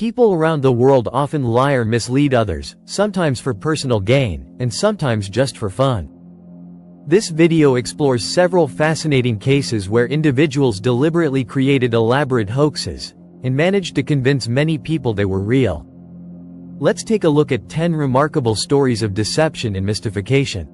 People around the world often lie or mislead others, sometimes for personal gain, and sometimes just for fun. This video explores several fascinating cases where individuals deliberately created elaborate hoaxes, and managed to convince many people they were real. Let's take a look at 10 remarkable stories of deception and mystification.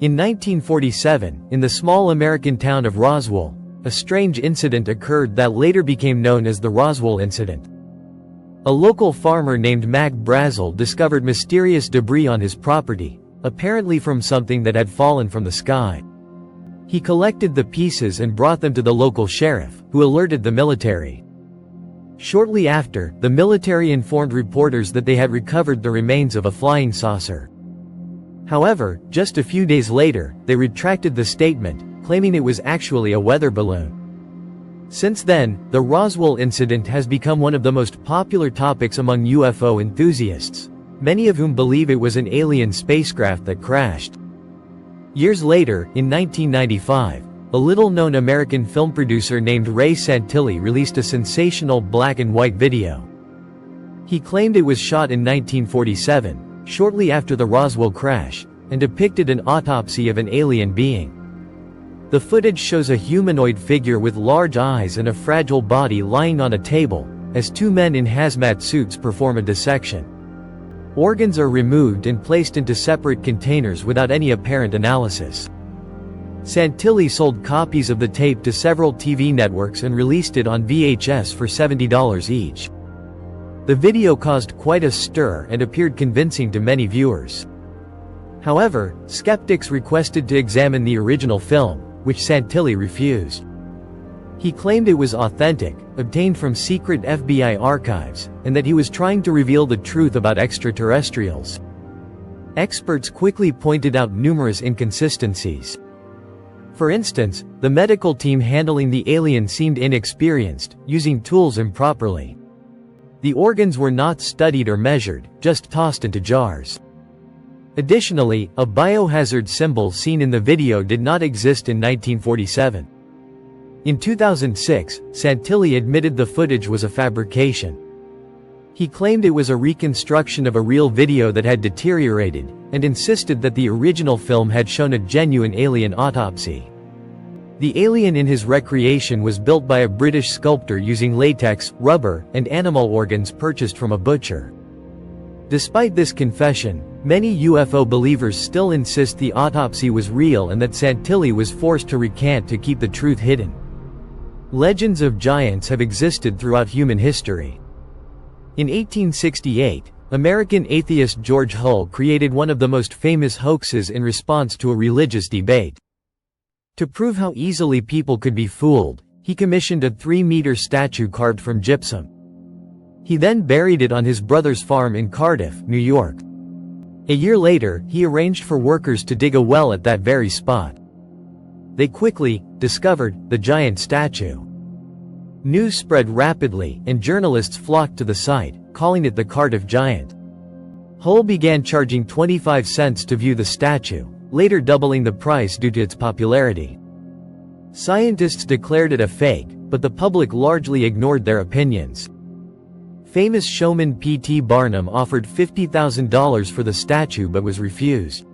In 1947, in the small American town of Roswell, a strange incident occurred that later became known as the Roswell Incident. A local farmer named Mac Brazel discovered mysterious debris on his property, apparently from something that had fallen from the sky. He collected the pieces and brought them to the local sheriff, who alerted the military. Shortly after, the military informed reporters that they had recovered the remains of a flying saucer. However, just a few days later, they retracted the statement, claiming it was actually a weather balloon. Since then, the Roswell incident has become one of the most popular topics among UFO enthusiasts, many of whom believe it was an alien spacecraft that crashed. Years later, in 1995, a little-known American film producer named Ray Santilli released a sensational black-and-white video. He claimed it was shot in 1947, shortly after the Roswell crash, and depicted an autopsy of an alien being. The footage shows a humanoid figure with large eyes and a fragile body lying on a table, as two men in hazmat suits perform a dissection. Organs are removed and placed into separate containers without any apparent analysis. Santilli sold copies of the tape to several TV networks and released it on VHS for $70 each. The video caused quite a stir and appeared convincing to many viewers. However, skeptics requested to examine the original film, which Santilli refused. He claimed it was authentic, obtained from secret FBI archives, and that he was trying to reveal the truth about extraterrestrials. Experts quickly pointed out numerous inconsistencies. For instance, the medical team handling the alien seemed inexperienced, using tools improperly. The organs were not studied or measured, just tossed into jars. Additionally, a biohazard symbol seen in the video did not exist in 1947. In 2006, Santilli admitted the footage was a fabrication. He claimed it was a reconstruction of a real video that had deteriorated, and insisted that the original film had shown a genuine alien autopsy. The alien in his recreation was built by a British sculptor using latex, rubber, and animal organs purchased from a butcher. Despite this confession, many UFO believers still insist the autopsy was real and that Santilli was forced to recant to keep the truth hidden. Legends of giants have existed throughout human history. In 1868, American atheist George Hull created one of the most famous hoaxes in response to a religious debate. To prove how easily people could be fooled, he commissioned a 3-meter statue carved from gypsum. He then buried it on his brother's farm in Cardiff, New York. A year later, he arranged for workers to dig a well at that very spot. They quickly discovered the giant statue. News spread rapidly, and journalists flocked to the site, calling it the Cardiff Giant. Hull began charging 25 cents to view the statue, later doubling the price due to its popularity. Scientists declared it a fake, but the public largely ignored their opinions. Famous showman P.T. Barnum offered $50,000 for the statue but was refused.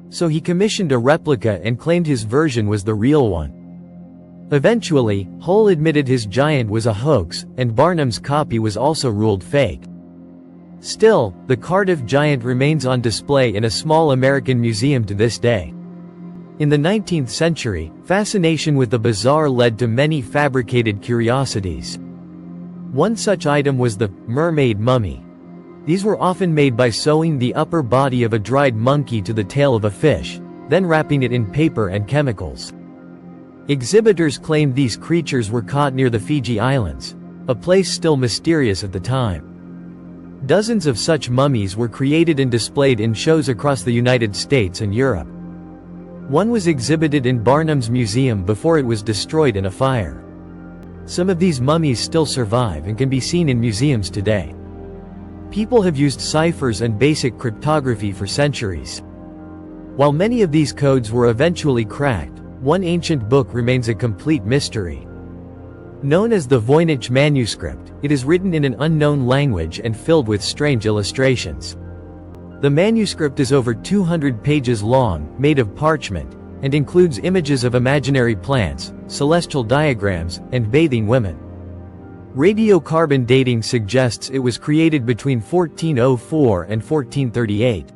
So he commissioned a replica and claimed his version was the real one. Eventually, Hull admitted his giant was a hoax, and Barnum's copy was also ruled fake. Still, the Cardiff Giant remains on display in a small American museum to this day. In the 19th century, fascination with the bizarre led to many fabricated curiosities. One such item was the mermaid mummy. These were often made by sewing the upper body of a dried monkey to the tail of a fish, then wrapping it in paper and chemicals. Exhibitors claimed these creatures were caught near the Fiji Islands, a place still mysterious at the time. Dozens of such mummies were created and displayed in shows across the United States and Europe. One was exhibited in Barnum's museum before it was destroyed in a fire. Some of these mummies still survive and can be seen in museums today. People have used ciphers and basic cryptography for centuries. While many of these codes were eventually cracked, one ancient book remains a complete mystery. Known as the Voynich Manuscript, it is written in an unknown language and filled with strange illustrations. The manuscript is over 200 pages long, made of parchment, and includes images of imaginary plants, celestial diagrams, and bathing women. Radiocarbon dating suggests it was created between 1404 and 1438.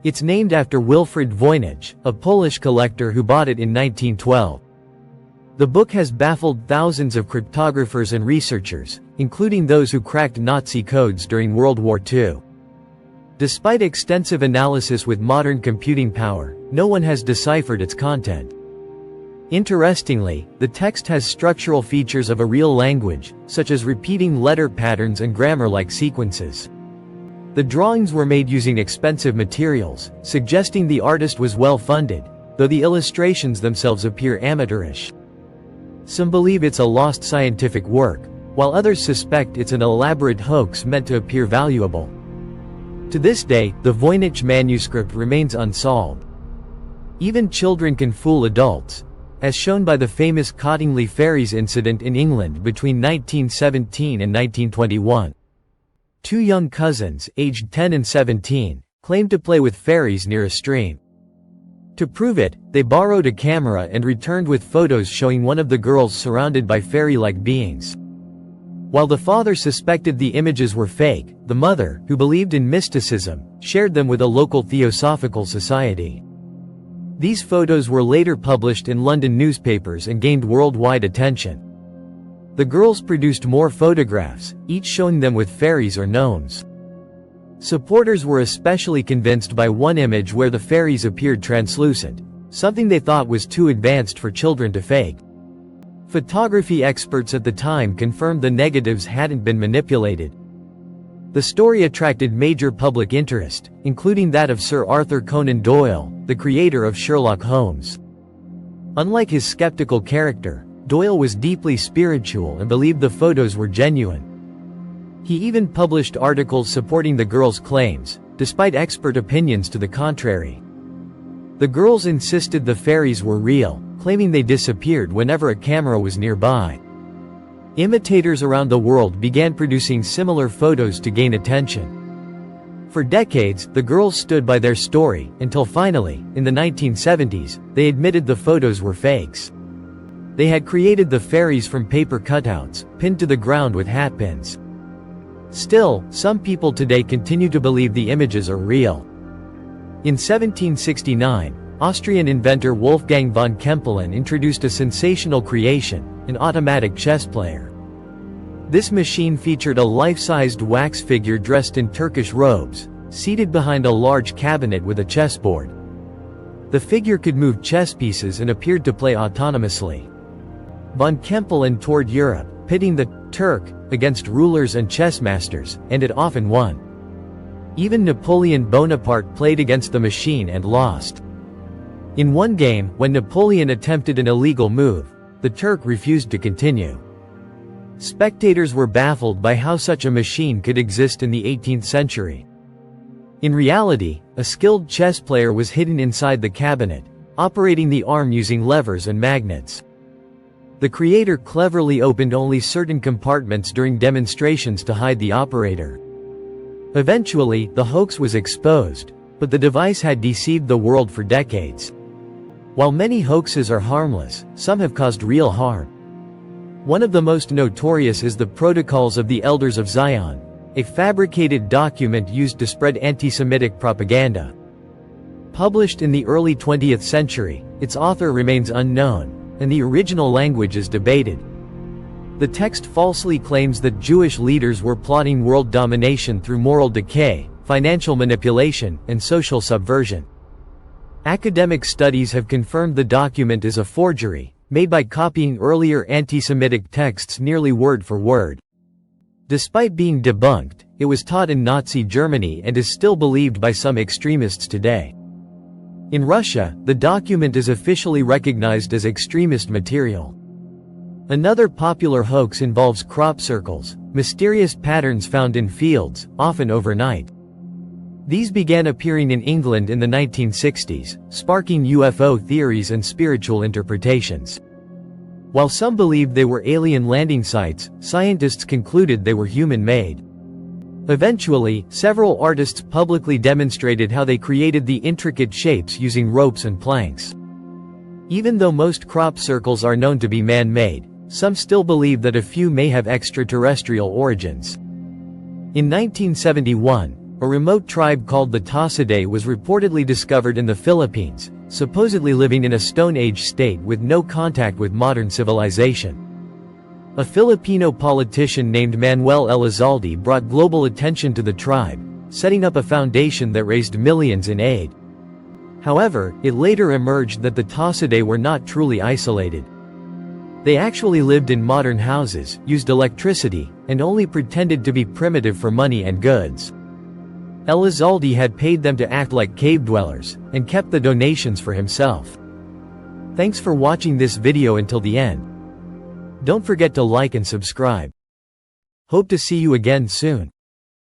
It's named after Wilfrid Voynich, a Polish collector who bought it in 1912. The book has baffled thousands of cryptographers and researchers, including those who cracked Nazi codes during World War II. Despite extensive analysis with modern computing power, no one has deciphered its content. Interestingly, the text has structural features of a real language, such as repeating letter patterns and grammar-like sequences. The drawings were made using expensive materials, suggesting the artist was well-funded, though the illustrations themselves appear amateurish. Some believe it's a lost scientific work, while others suspect it's an elaborate hoax meant to appear valuable. To this day, the Voynich manuscript remains unsolved. Even children can fool adults, as shown by the famous Cottingley fairies incident in England between 1917 and 1921. Two young cousins, aged 10 and 17, claimed to play with fairies near a stream. To prove it, they borrowed a camera and returned with photos showing one of the girls surrounded by fairy-like beings. While the father suspected the images were fake, the mother, who believed in mysticism, shared them with a local theosophical society. These photos were later published in London newspapers and gained worldwide attention. The girls produced more photographs, each showing them with fairies or gnomes. Supporters were especially convinced by one image where the fairies appeared translucent, something they thought was too advanced for children to fake. Photography experts at the time confirmed the negatives hadn't been manipulated. The story attracted major public interest, including that of Sir Arthur Conan Doyle, the creator of Sherlock Holmes. Unlike his skeptical character, Doyle was deeply spiritual and believed the photos were genuine. He even published articles supporting the girls' claims, despite expert opinions to the contrary. The girls insisted the fairies were real, claiming they disappeared whenever a camera was nearby. Imitators around the world began producing similar photos to gain attention. For decades, the girls stood by their story, until finally, in the 1970s, they admitted the photos were fakes. They had created the fairies from paper cutouts, pinned to the ground with hat pins. Still, some people today continue to believe the images are real. In 1769, Austrian inventor Wolfgang von Kempelen introduced a sensational creation, an automatic chess player. This machine featured a life-sized wax figure dressed in Turkish robes, seated behind a large cabinet with a chessboard. The figure could move chess pieces and appeared to play autonomously. Von Kempelen toured Europe, pitting the Turk against rulers and chess masters, and it often won. Even Napoleon Bonaparte played against the machine and lost. In one game, when Napoleon attempted an illegal move, the Turk refused to continue. Spectators were baffled by how such a machine could exist in the 18th century. In reality, a skilled chess player was hidden inside the cabinet, operating the arm using levers and magnets. The creator cleverly opened only certain compartments during demonstrations to hide the operator. Eventually, the hoax was exposed, but the device had deceived the world for decades. While many hoaxes are harmless, some have caused real harm. One of the most notorious is the Protocols of the Elders of Zion, a fabricated document used to spread anti-Semitic propaganda. Published in the early 20th century, its author remains unknown, and the original language is debated. The text falsely claims that Jewish leaders were plotting world domination through moral decay, financial manipulation, and social subversion. Academic studies have confirmed the document is a forgery, made by copying earlier anti-Semitic texts nearly word for word. Despite being debunked, it was taught in Nazi Germany and is still believed by some extremists today. In Russia, the document is officially recognized as extremist material. Another popular hoax involves crop circles, mysterious patterns found in fields, often overnight. These began appearing in England in the 1960s, sparking UFO theories and spiritual interpretations. While some believed they were alien landing sites, scientists concluded they were human-made. Eventually, several artists publicly demonstrated how they created the intricate shapes using ropes and planks. Even though most crop circles are known to be man-made, some still believe that a few may have extraterrestrial origins. In 1971, a remote tribe called the Taucidae was reportedly discovered in the Philippines, supposedly living in a Stone Age state with no contact with modern civilization. A Filipino politician named Manuel Elizalde brought global attention to the tribe, setting up a foundation that raised millions in aid. However, it later emerged that the Taucidae were not truly isolated. They actually lived in modern houses, used electricity, and only pretended to be primitive for money and goods. Elizalde had paid them to act like cave dwellers, and kept the donations for himself. Thanks for watching this video until the end. Don't forget to like and subscribe. Hope to see you again soon.